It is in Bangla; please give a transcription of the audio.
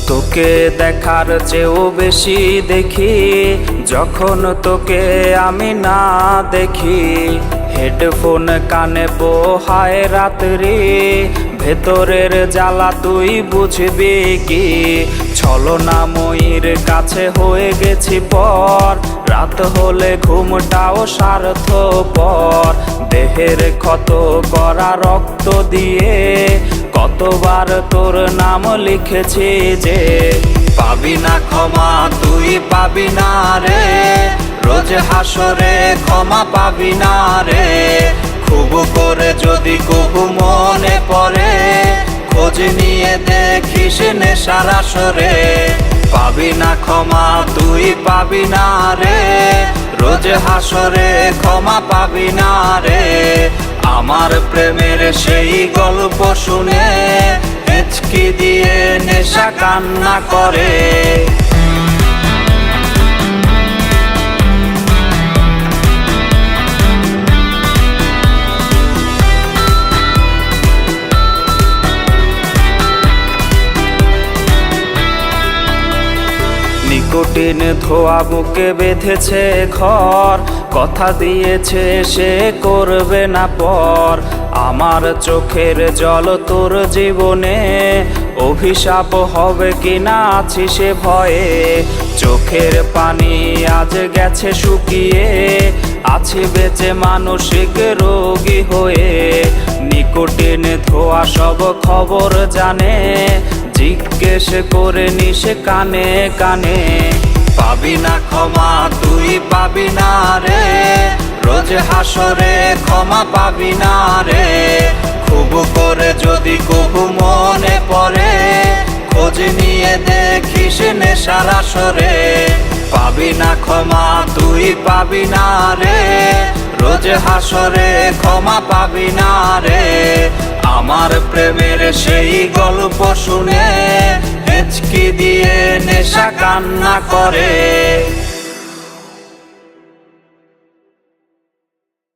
তোকে দেখার চেয়েও বেশি দেখি যখন তোকে আমি না দেখি। হেডফোন কানে পোহায় রাত্রি, ভেতরের জ্বালা তুই বুঝবি কি। ছলনাময়ীর কাছে হয়ে গেছি পর, রাত হলে ঘুমটাও স্বার্থপর। দেহের ক্ষত করা রক্ত দিয়ে কতবার তোর নাম লিখেছি যে, পাবি না ক্ষমা তুই পাবি না রে, রোজ হাসরে ক্ষমা পাবি না রে। খুব করে যদি কবু মনে পড়ে, খোঁজ নিয়ে দেখিস নেশার আসরে। পাবি না ক্ষমা তুই পাবি না রে, রোজ হাসরে ক্ষমা পাবি না রে। আমার প্রেমের সেই গল্প শুনে হেঁচকি দিয়ে নেশা কান্না করে। নিকোটিন ধোয়া বুকে বেঁধেছে ঘর, কথা দিয়েছে সে করবে না পর। আমার চোখের জল তোর জীবনে অভিশাপ হবে কিনা আছি সে ভয়ে। চোখের পানি আজ গেছে শুকিয়ে, আছি বেঁচে মানসিক রোগী হয়ে। নিকোটিন ধোয়া সব খবর জানে, জিজ্ঞেস করে নিস কানে কানে। পাবি না ক্ষমা তুই পাবি না রে, রোজ হাসরে ক্ষমা পাবি না রে। খুব করে যদি কবু মনে পড়ে, খোঁজ নিয়ে দেখিস নেশার আসরে। পাবি না ক্ষমা তুই পাবি না রে, রোজ হাসরে ক্ষমা পাবি না রে। আমার প্রেমের সেই গল্প শুনে হেঁচকি দিয়ে নেশা কান্না করে।